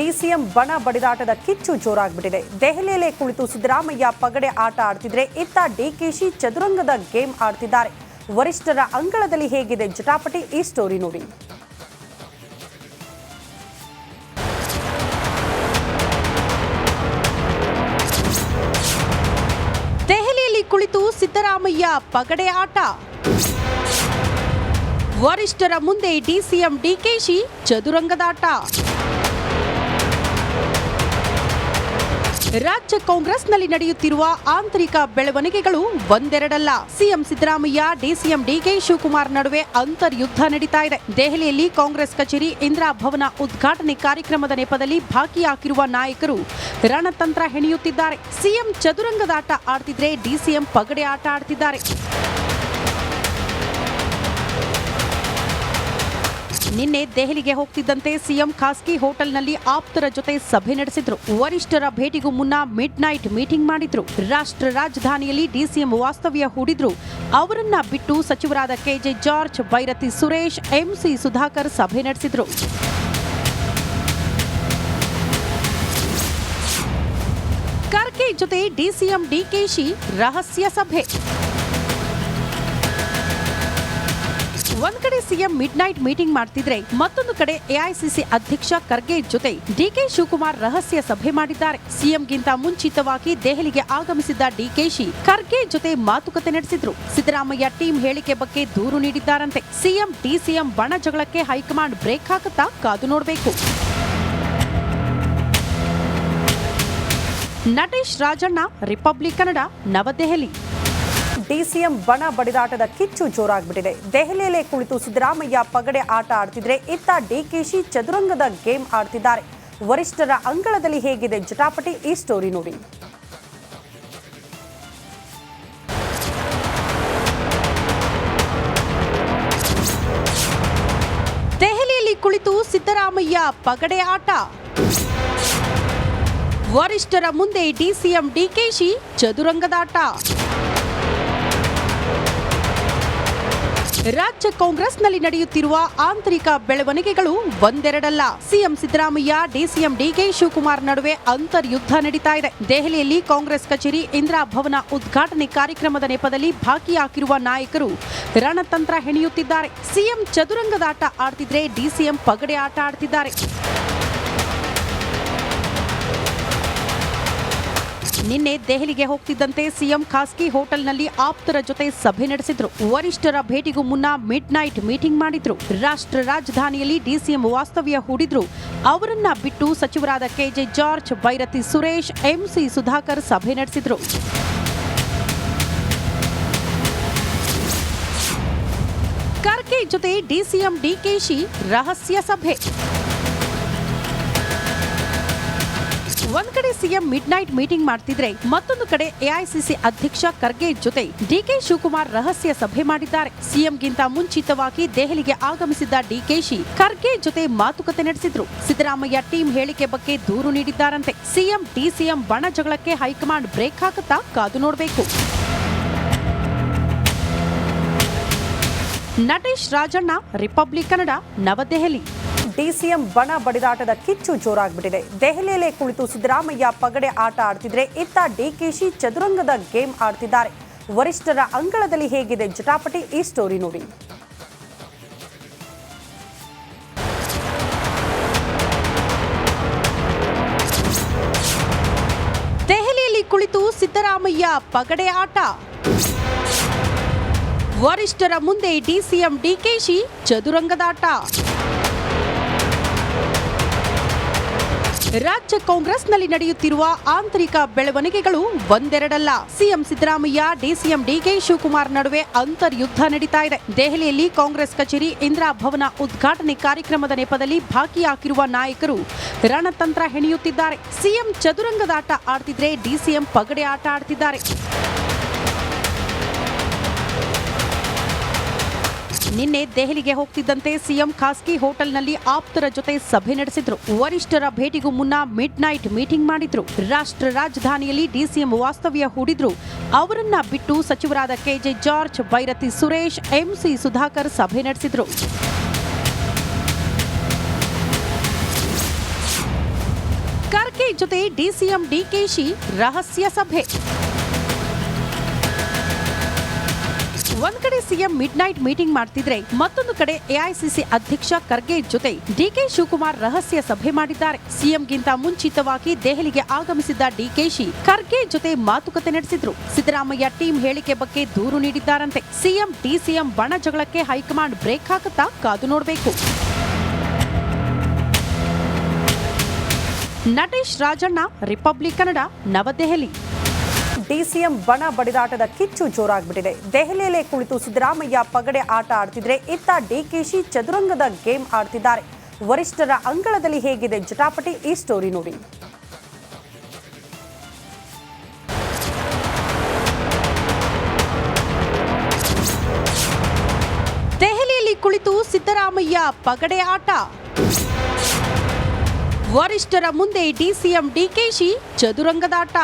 DCM ಬಣ ಬಡಿದಾಟದ ಕಿಚ್ಚು ಜೋರಾಗ್ಬಿಟ್ಟಿದೆ. ದೆಹಲಿಯಲ್ಲೇ ಕುಳಿತು ಸಿದ್ದರಾಮಯ್ಯ ಪಗಡೆ ಆಟ ಆಡ್ತಿದ್ರೆ ಇತ್ತ ಡಿಕೆಶಿ ಚದುರಂಗದ ಗೇಮ್ ಆಡ್ತಿದ್ದಾರೆ. ವರಿಷ್ಠರ ಅಂಗಳದಲ್ಲಿ ಹೇಗಿದೆ ಜಟಾಪಟಿ, ಈ ಸ್ಟೋರಿ ನೋಡಿ. ದೆಹಲಿಯಲ್ಲಿ ಕುಳಿತು ಸಿದ್ದರಾಮಯ್ಯ ಪಗಡೆ ಆಟ, ವರಿಷ್ಠರ ಮುಂದೆ ಡಿಸಿಎಂ ಡಿಕೆಶಿ ಚದುರಂಗದಾಟ. ರಾಜ್ಯ ಕಾಂಗ್ರೆಸ್ನಲ್ಲಿ ನಡೆಯುತ್ತಿರುವ ಆಂತರಿಕ ಬೆಳವಣಿಗೆಗಳು ಒಂದೆರಡಲ್ಲ. CM Siddaramaiah, DCM DK Shivakumar ನಡುವೆ ಅಂತರ್ಯುದ್ಧ ನಡೀತಾ ಇದೆ. ದೆಹಲಿಯಲ್ಲಿ ಕಾಂಗ್ರೆಸ್ ಕಚೇರಿ ಇಂದಿರಾ ಭವನ ಉದ್ಘಾಟನೆ ಕಾರ್ಯಕ್ರಮದ ನೆಪದಲ್ಲಿ ಭಾಗಿಯಾಗಿರುವ ನಾಯಕರು ರಣತಂತ್ರ ಹೆಣೆಯುತ್ತಿದ್ದಾರೆ. ಸಿಎಂ ಚದುರಂಗದಾಟ ಆಡ್ತಿದ್ರೆ ಡಿಸಿಎಂ ಪಗಡೆ ಆಟ ಆಡ್ತಿದ್ದಾರೆ. ನಿನ್ನೆ ದೆಹಲಿಗೆ ಹೋಗ್ತಿದ್ದಂತೆ ಸಿಎಂ ಖಾಸಗಿ ಹೋಟೆಲ್ನಲ್ಲಿ ಆಪ್ತರ ಜೊತೆ ಸಭೆ ನಡೆಸಿದ್ರು. ವರಿಷ್ಠರ ಭೇಟಿಗೂ ಮುನ್ನ ಮಿಡ್ ನೈಟ್ ಮೀಟಿಂಗ್ ಮಾಡಿದ್ರು. ರಾಷ್ಟ್ರ ರಾಜಧಾನಿಯಲ್ಲಿ ಡಿಸಿಎಂ ವಾಸ್ತವ್ಯ ಹೂಡಿದ್ರು. ಅವರನ್ನ ಬಿಟ್ಟು ಸಚಿವರಾದ K J George, Byrathi Suresh, M C Sudhakar ಸಭೆ ನಡೆಸಿದ್ರು. ಖರ್ಗೆ ಜೊತೆ ಡಿಸಿಎಂ ಡಿಕೆಶಿ ರಹಸ್ಯ ಸಭೆ. ಒಂದ್ ಕಡೆ ಸಿಎಂ ಮಿಡ್ ನೈಟ್ ಮೀಟಿಂಗ್ ಮಾಡ್ತಿದ್ರೆ, ಮತ್ತೊಂದು ಕಡೆ ಎಐಸಿಸಿ ಅಧ್ಯಕ್ಷ ಖರ್ಗೆ ಜೊತೆ ಡಿಕೆ ಶಿವಕುಮಾರ್ ರಹಸ್ಯ ಸಭೆ ಮಾಡಿದ್ದಾರೆ. ಸಿಎಂಗಿಂತ ಮುಂಚಿತವಾಗಿ ದೆಹಲಿಗೆ ಆಗಮಿಸಿದ್ದ ಡಿಕೆಶಿ ಖರ್ಗೆ ಜೊತೆ ಮಾತುಕತೆ ನಡೆಸಿದ್ರು. ಸಿದ್ದರಾಮಯ್ಯ ಟೀಮ್ ಹೇಳಿಕೆ ಬಗ್ಗೆ ದೂರು ನೀಡಿದ್ದಾರಂತೆ. ಸಿಎಂ ಡಿಸಿಎಂ ಬಣ ಜಗಳಕ್ಕೆ ಹೈಕಮಾಂಡ್ ಬ್ರೇಕ್ ಹಾಕುತ್ತಾ ಕಾದು ನೋಡಬೇಕು. ನಟೇಶ್ ರಾಜಣ್ಣ, ರಿಪಬ್ಲಿಕ್ ಕನ್ನಡ, ನವದೆಹಲಿ. ಡಿಸಿಎಂ ಬಣ ಬಡಿದಾಟದ ಕಿಚ್ಚು ಜೋರಾಗ್ಬಿಟ್ಟಿದೆ. ದೆಹಲಿಯಲ್ಲೇ ಕುಳಿತು ಸಿದ್ದರಾಮಯ್ಯ ಪಗಡೆ ಆಟ ಆಡ್ತಿದ್ರೆ ಇತ್ತ ಡಿಕೆಶಿ ಚದುರಂಗದ ಗೇಮ್ ಆಡ್ತಿದ್ದಾರೆ. ವರಿಷ್ಠರ ಅಂಗಳದಲ್ಲಿ ಹೇಗಿದೆ ಜಟಾಪಟಿ, ಈ ಸ್ಟೋರಿ ನೋಡಿ. ದೆಹಲಿಯಲ್ಲಿ ಕುಳಿತು ಸಿದ್ದರಾಮಯ್ಯ ಪಗಡೆ ಆಟ, ವರಿಷ್ಠರ ಮುಂದೆ ಡಿಸಿಎಂ ಡಿಕೆಶಿ ಚದುರಂಗದಾಟ. ರಾಜ್ಯ ಕಾಂಗ್ರೆಸ್ನಲ್ಲಿ ನಡೆಯುತ್ತಿರುವ ಆಂತರಿಕ ಬೆಳವಣಿಗೆಗಳು ಒಂದೆರಡಲ್ಲ. CM Siddaramaiah, DCM DK Shivakumar ನಡುವೆ ಅಂತರ್ಯುದ್ಧ ನಡೀತಾ ಇದೆ. ದೆಹಲಿಯಲ್ಲಿ ಕಾಂಗ್ರೆಸ್ ಕಚೇರಿ ಇಂದಿರಾ ಭವನ ಉದ್ಘಾಟನೆ ಕಾರ್ಯಕ್ರಮದ ನೆಪದಲ್ಲಿ ಭಾಗಿಯಾಗಿರುವ ನಾಯಕರು ರಣತಂತ್ರ ಹೆಣೆಯುತ್ತಿದ್ದಾರೆ. ಸಿಎಂ ಚದುರಂಗದಾಟ ಆಡ್ತಿದ್ರೆ ಡಿಸಿಎಂ ಪಗಡೆ ಆಟ ಆಡ್ತಿದ್ದಾರೆ. ನಿನ್ನೆ ದೆಹಲಿಗೆ ಹೋಗ್ತಿದ್ದಂತೆ ಸಿಎಂ ಖಾಸಗಿ ಹೋಟೆಲ್ನಲ್ಲಿ ಆಪ್ತರ ಜೊತೆ ಸಭೆ ನಡೆಸಿದ್ರು. ವರಿಷ್ಠರ ಭೇಟಿಗೂ ಮುನ್ನ ಮಿಡ್ ನೈಟ್ ಮೀಟಿಂಗ್ ಮಾಡಿದ್ರು. ರಾಷ್ಟ್ರ ರಾಜಧಾನಿಯಲ್ಲಿ ಡಿಸಿಎಂ ವಾಸ್ತವ್ಯ ಹೂಡಿದ್ರು. ಅವರನ್ನ ಬಿಟ್ಟು ಸಚಿವರಾದ K J George, Byrathi Suresh, M C Sudhakar ಸಭೆ ನಡೆಸಿದ್ರು. ಖರ್ಗೆ ಜೊತೆ ಡಿಸಿಎಂ ಡಿಕೆಶಿ ರಹಸ್ಯ ಸಭೆ. ಒಂದ್ ಕಡೆ ಸಿಎಂ ಮಿಡ್ ನೈಟ್ ಮೀಟಿಂಗ್ ಮಾಡ್ತಿದ್ರೆ, ಮತ್ತೊಂದು ಕಡೆ ಎಐಸಿಸಿ ಅಧ್ಯಕ್ಷ ಖರ್ಗೆ ಜೊತೆ ಡಿಕೆ ಶಿವಕುಮಾರ್ ರಹಸ್ಯ ಸಭೆ ಮಾಡಿದ್ದಾರೆ. ಸಿಎಂಗಿಂತ ಮುಂಚಿತವಾಗಿ ದೆಹಲಿಗೆ ಆಗಮಿಸಿದ್ದ ಡಿಕೆಶಿ ಖರ್ಗೆ ಜೊತೆ ಮಾತುಕತೆ ನಡೆಸಿದ್ರು. ಸಿದ್ದರಾಮಯ್ಯ ಟೀಮ್ ಹೇಳಿಕೆ ಬಗ್ಗೆ ದೂರು ನೀಡಿದ್ದಾರಂತೆ. ಸಿಎಂ ಡಿಸಿಎಂ ಬಣ ಜಗಳಕ್ಕೆ ಹೈಕಮಾಂಡ್ ಬ್ರೇಕ್ ಹಾಕುತ್ತಾ ಕಾದು ನೋಡಬೇಕು. ನಟೇಶ್ ರಾಜಣ್ಣ, ರಿಪಬ್ಲಿಕ್ ಕನ್ನಡ, ನವದೆಹಲಿ. ಡಿಸಿಎಂ ಬಣ ಬಡಿದಾಟದ ಕಿಚ್ಚು ಜೋರಾಗ್ಬಿಟ್ಟಿದೆ. ದೆಹಲಿಯಲ್ಲೇ ಕುಳಿತು ಸಿದ್ದರಾಮಯ್ಯ ಪಗಡೆ ಆಟ ಆಡ್ತಿದ್ರೆ ಇತ್ತ ಡಿಕೆಶಿ ಚದುರಂಗದ ಗೇಮ್ ಆಡ್ತಿದ್ದಾರೆ. ವರಿಷ್ಠರ ಅಂಗಳದಲ್ಲಿ ಹೇಗಿದೆ ಜಟಾಪಟಿ, ಈ ಸ್ಟೋರಿ ನೋಡಿ. ದೆಹಲಿಯಲ್ಲಿ ಕುಳಿತು ಸಿದ್ದರಾಮಯ್ಯ ಪಗಡೆ ಆಟ, ವರಿಷ್ಠರ ಮುಂದೆ ಡಿಸಿಎಂ ಡಿಕೆಶಿ ಚದುರಂಗದಾಟ. ರಾಜ್ಯ ಕಾಂಗ್ರೆಸ್ನಲ್ಲಿ ನಡೆಯುತ್ತಿರುವ ಆಂತರಿಕ ಬೆಳವಣಿಗೆಗಳು ಒಂದೆರಡಲ್ಲ. CM Siddaramaiah, DCM DK Shivakumar ನಡುವೆ ಅಂತರ್ಯುದ್ಧ ನಡೀತಾ ಇದೆ. ದೆಹಲಿಯಲ್ಲಿ ಕಾಂಗ್ರೆಸ್ ಕಚೇರಿ ಇಂದಿರಾ ಭವನ ಉದ್ಘಾಟನೆ ಕಾರ್ಯಕ್ರಮದ ನೆಪದಲ್ಲಿ ಭಾಗಿಯಾಗಿರುವ ನಾಯಕರು ರಣತಂತ್ರ ಹೆಣೆಯುತ್ತಿದ್ದಾರೆ. ಸಿಎಂ ಚದುರಂಗದಾಟ ಆಡ್ತಿದ್ರೆ ಡಿಸಿಎಂ ಪಗಡೆ ಆಟ ಆಡ್ತಿದ್ದಾರೆ. ನಿನ್ನೆ ದೆಹಲಿಗೆ ಹೋಗ್ತಿದ್ದಂತೆ ಸಿಎಂ ಖಾಸಗಿ ಹೋಟೆಲ್ನಲ್ಲಿ ಆಪ್ತರ ಜೊತೆ ಸಭೆ ನಡೆಸಿದ್ರು. ವರಿಷ್ಠರ ಭೇಟಿಗೂ ಮುನ್ನ ಮಿಡ್ ನೈಟ್ ಮೀಟಿಂಗ್ ಮಾಡಿದ್ರು. ರಾಷ್ಟ್ರ ರಾಜಧಾನಿಯಲ್ಲಿ ಡಿಸಿಎಂ ವಾಸ್ತವ್ಯ ಹೂಡಿದ್ರು. ಅವರನ್ನ ಬಿಟ್ಟು ಸಚಿವರಾದ K J George, Byrathi Suresh, M C Sudhakar ಸಭೆ ನಡೆಸಿದ್ರು. ಖರ್ಗೆ ಜೊತೆ ಡಿಸಿಎಂ ಡಿಕೆಶಿ ರಹಸ್ಯ ಸಭೆ. ಒಂದ್ ಕಡೆ ಸಿಎಂ ಮಿಡ್ ನೈಟ್ ಮೀಟಿಂಗ್ ಮಾಡ್ತಿದ್ರೆ ಮತ್ತೊಂದು ಕಡೆ ಎಐಸಿಸಿ ಅಧ್ಯಕ್ಷ ಖರ್ಗೆ ಜೊತೆ ಡಿಕೆ ಶಿವಕುಮಾರ್ ರಹಸ್ಯ ಸಭೆ ಮಾಡಿದ್ದಾರೆ. ಸಿಎಂಗಿಂತ ಮುಂಚಿತವಾಗಿ ದೆಹಲಿಗೆ ಆಗಮಿಸಿದ್ದ ಡಿಕೆಶಿ ಖರ್ಗೆ ಜೊತೆ ಮಾತುಕತೆ ನಡೆಸಿದ್ರು. ಸಿದ್ದರಾಮಯ್ಯ ಟೀಮ್ ಹೇಳಿಕೆ ಬಗ್ಗೆ ದೂರು ನೀಡಿದ್ದಾರಂತೆ. ಸಿಎಂ ಡಿಸಿಎಂ ಬಣ ಜಗಳಕ್ಕೆ ಹೈಕಮಾಂಡ್ ಬ್ರೇಕ್ ಹಾಕುತ್ತಾ ಕಾದು ನೋಡಬೇಕು. ನಟೇಶ್ ರಾಜಣ್ಣ, ರಿಪಬ್ಲಿಕ್ ಕನ್ನಡ, ನವದೆಹಲಿ. ಡಿಸಿಎಂ ಬಣ ಬಡಿದಾಟದ ಕಿಚ್ಚು ಜೋರಾಗ್ಬಿಟ್ಟಿದೆ. ದೆಹಲಿಯಲ್ಲೇ ಕುಳಿತು ಸಿದ್ದರಾಮಯ್ಯ ಪಗಡೆ ಆಟ ಆಡ್ತಿದ್ರೆ ಇತ್ತ ಡಿಕೆಶಿ ಚದುರಂಗದ ಗೇಮ್ ಆಡ್ತಿದ್ದಾರೆ. ವರಿಷ್ಠರ ಅಂಗಳದಲ್ಲಿ ಹೇಗಿದೆ ಜಟಾಪಟಿ, ಈ ಸ್ಟೋರಿ ನೋಡಿ. ದೆಹಲಿಯಲ್ಲಿ ಕುಳಿತು ಸಿದ್ದರಾಮಯ್ಯ ಪಗಡೆ ಆಟ. ವರಿಷ್ಠರ ಮುಂದೆ ಡಿಸಿಎಂ ಡಿಕೆಶಿ ಚದುರಂಗದಾಟ.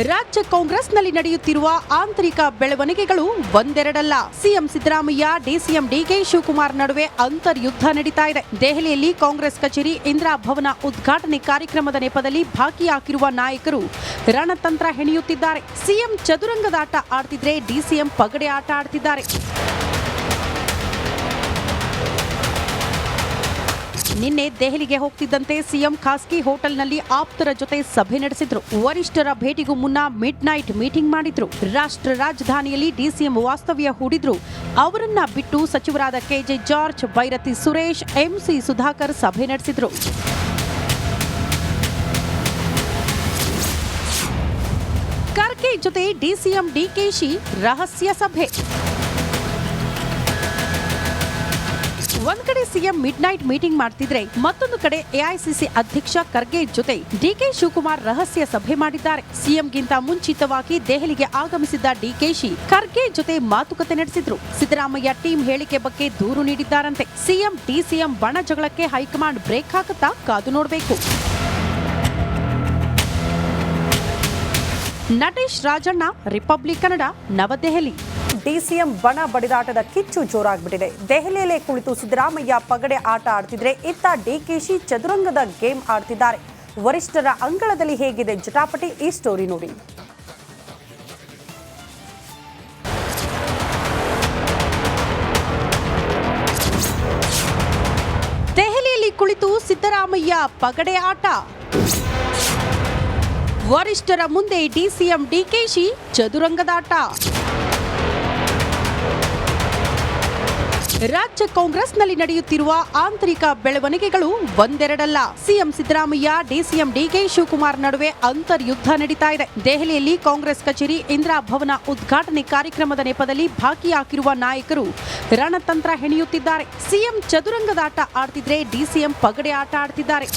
ರಾಜ್ಯ ಕಾಂಗ್ರೆಸ್ನಲ್ಲಿ ನಡೆಯುತ್ತಿರುವ ಆಂತರಿಕ ಬೆಳವಣಿಗೆಗಳು ಒಂದೆರಡಲ್ಲ. CM Siddaramaiah, DCM DK Shivakumar ನಡುವೆ ಅಂತರ್ಯುದ್ಧ ನಡೀತಾ ಇದೆ. ದೆಹಲಿಯಲ್ಲಿ ಕಾಂಗ್ರೆಸ್ ಕಚೇರಿ ಇಂದಿರಾ ಭವನ ಉದ್ಘಾಟನೆ ಕಾರ್ಯಕ್ರಮದ ನೆಪದಲ್ಲಿ ಭಾಗಿಯಾಗಿರುವ ನಾಯಕರು ರಣತಂತ್ರ ಹೆಣೆಯುತ್ತಿದ್ದಾರೆ. ಸಿಎಂ ಚದುರಂಗದಾಟ ಆಡ್ತಿದ್ರೆ ಡಿಸಿಎಂ ಪಗಡೆ ಆಟ ಆಡ್ತಿದ್ದಾರೆ. ನಿನ್ನೆ ದೆಹಲಿಗೆ ಹೋಗ್ತಿದ್ದಂತೆ ಸಿಎಂ ಖಾಸಗಿ ಹೋಟೆಲ್ನಲ್ಲಿ ಆಪ್ತರ ಜೊತೆ ಸಭೆ ನಡೆಸಿದ್ರು. ವರಿಷ್ಠರ ಭೇಟಿಗೂ ಮುನ್ನ ಮಿಡ್ ನೈಟ್ ಮೀಟಿಂಗ್ ಮಾಡಿದ್ರು. ರಾಷ್ಟ್ರ ರಾಜಧಾನಿಯಲ್ಲಿ ಡಿಸಿಎಂ ವಾಸ್ತವ್ಯ ಹೂಡಿದ್ರು. ಅವರನ್ನ ಬಿಟ್ಟು ಸಚಿವರಾದ K J George, Byrathi Suresh, M C Sudhakar ಸಭೆ ನಡೆಸಿದ್ರು. ಖರ್ಗೆ ಜೊತೆ ಡಿಸಿಎಂ ಡಿಕೆಶಿ ರಹಸ್ಯ ಸಭೆ. ಒಂದ್ ಕಡೆ ಸಿಎಂ ಮಿಡ್ ನೈಟ್ ಮೀಟಿಂಗ್ ಮಾಡ್ತಿದ್ರೆ ಮತ್ತೊಂದು ಕಡೆ ಎಐಸಿಸಿ ಅಧ್ಯಕ್ಷ ಖರ್ಗೆ ಜೊತೆ ಡಿಕೆ ಶಿವಕುಮಾರ್ ರಹಸ್ಯ ಸಭೆ ಮಾಡಿದ್ದಾರೆ. ಸಿಎಂಗಿಂತ ಮುಂಚಿತವಾಗಿ ದೆಹಲಿಗೆ ಆಗಮಿಸಿದ್ದ ಡಿಕೆಶಿ ಖರ್ಗೆ ಜೊತೆ ಮಾತುಕತೆ ನಡೆಸಿದ್ರು. ಸಿದ್ದರಾಮಯ್ಯ ಟೀಮ್ ಹೇಳಿಕೆ ಬಗ್ಗೆ ದೂರು ನೀಡಿದ್ದಾರಂತೆ. ಸಿಎಂ ಡಿಸಿಎಂ ಬಣ ಜಗಳಕ್ಕೆ ಹೈಕಮಾಂಡ್ ಬ್ರೇಕ್ ಹಾಕುತ್ತಾ ಕಾದು ನೋಡಬೇಕು. ನಟೇಶ್ ರಾಜಣ್ಣ, ರಿಪಬ್ಲಿಕ್ ಕನ್ನಡ, ನವದೆಹಲಿ. ಡಿಸಿಎಂ ಬಣ ಬಡಿದಾಟದ ಕಿಚ್ಚು ಜೋರಾಗ್ಬಿಟ್ಟಿದೆ. ದೆಹಲಿಯಲ್ಲೇ ಕುಳಿತು ಸಿದ್ದರಾಮಯ್ಯ ಪಗಡೆ ಆಟ ಆಡ್ತಿದ್ರೆ ಇತ್ತ ಡಿಕೆಶಿ ಚದುರಂಗದ ಗೇಮ್ ಆಡ್ತಿದ್ದಾರೆ. ವರಿಷ್ಠರ ಅಂಗಳದಲ್ಲಿ ಹೇಗಿದೆ ಜಟಾಪಟಿ, ಈ ಸ್ಟೋರಿ ನೋಡಿ. ದೆಹಲಿಯಲ್ಲಿ ಕುಳಿತು ಸಿದ್ದರಾಮಯ್ಯ ಪಗಡೆ ಆಟ. ವರಿಷ್ಠರ ಮುಂದೆ ಡಿಸಿಎಂ ಡಿಕೆಶಿ ಚದುರಂಗದಾಟ. ರಾಜ್ಯ ಕಾಂಗ್ರೆಸ್ನಲ್ಲಿ ನಡೆಯುತ್ತಿರುವ ಆಂತರಿಕ ಬೆಳವಣಿಗೆಗಳು ಒಂದೆರಡಲ್ಲ. CM Siddaramaiah, DCM DK Shivakumar ನಡುವೆ ಅಂತರ್ಯುದ್ಧ ನಡೀತಾ ಇದೆ. ದೆಹಲಿಯಲ್ಲಿ ಕಾಂಗ್ರೆಸ್ ಕಚೇರಿ ಇಂದಿರಾ ಭವನ ಉದ್ಘಾಟನೆ ಕಾರ್ಯಕ್ರಮದ ನೆಪದಲ್ಲಿ ಭಾಗಿಯಾಗಿರುವ ನಾಯಕರು ರಣತಂತ್ರ ಹೆಣೆಯುತ್ತಿದ್ದಾರೆ. ಸಿಎಂ ಚದುರಂಗದಾಟ ಆಡ್ತಿದ್ರೆ ಡಿಸಿಎಂ ಪಗಡೆ ಆಟ ಆಡ್ತಿದ್ದಾರೆ.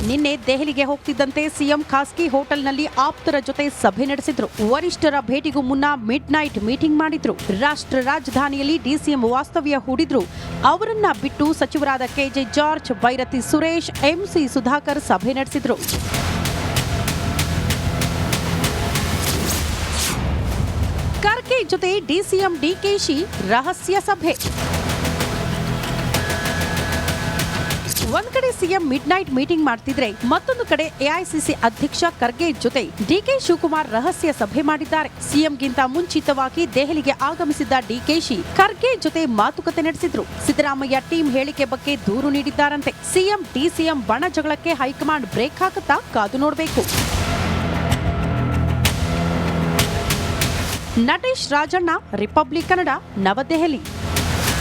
ನಿನ್ನೆ ದೆಹಲಿಗೆ ಹೋಗ್ತಿದ್ದಂತೆ ಸಿಎಂ ಖಾಸಗಿ ಹೋಟೆಲ್ನಲ್ಲಿ ಆಪ್ತರ ಜೊತೆ ಸಭೆ ನಡೆಸಿದ್ರು. ವರಿಷ್ಠರ ಭೇಟಿಗೂ ಮುನ್ನ ಮಿಡ್ ನೈಟ್ ಮೀಟಿಂಗ್ ಮಾಡಿದ್ರು. ರಾಷ್ಟ್ರ ರಾಜಧಾನಿಯಲ್ಲಿ ಡಿಸಿಎಂ ವಾಸ್ತವ್ಯ ಹೂಡಿದ್ರು. ಅವರನ್ನ ಬಿಟ್ಟು ಸಚಿವರಾದ K J George, Byrathi Suresh, M C Sudhakar ಸಭೆ ನಡೆಸಿದ್ರು. ಖರ್ಗೆ ಜೊತೆ ಡಿಸಿಎಂ ಡಿಕೆಶಿ ರಹಸ್ಯ ಸಭೆ. ಒಂದ್ ಕಡೆ ಸಿಎಂ ಮಿಡ್ ನೈಟ್ ಮೀಟಿಂಗ್ ಮಾಡ್ತಿದ್ರೆ ಮತ್ತೊಂದು ಕಡೆ ಎಐಸಿಸಿ ಅಧ್ಯಕ್ಷ ಖರ್ಗೆ ಜೊತೆ ಡಿಕೆ ಶಿವಕುಮಾರ್ ರಹಸ್ಯ ಸಭೆ ಮಾಡಿದ್ದಾರೆ. ಸಿಎಂಗಿಂತ ಮುಂಚಿತವಾಗಿ ದೆಹಲಿಗೆ ಆಗಮಿಸಿದ್ದ ಡಿಕೆಶಿ ಖರ್ಗೆ ಜೊತೆ ಮಾತುಕತೆ ನಡೆಸಿದ್ರು. ಸಿದ್ದರಾಮಯ್ಯ ಟೀಮ್ ಹೇಳಿಕೆ ಬಗ್ಗೆ ದೂರು ನೀಡಿದ್ದಾರಂತೆ. ಸಿಎಂ ಡಿಸಿಎಂ ಬಣ ಜಗಳಕ್ಕೆ ಹೈಕಮಾಂಡ್ ಬ್ರೇಕ್ ಹಾಕುತ್ತಾ ಕಾದು ನೋಡಬೇಕು. ನಟೇಶ್ ರಾಜಣ್ಣ, ರಿಪಬ್ಲಿಕ್ ಕನ್ನಡ, ನವದೆಹಲಿ.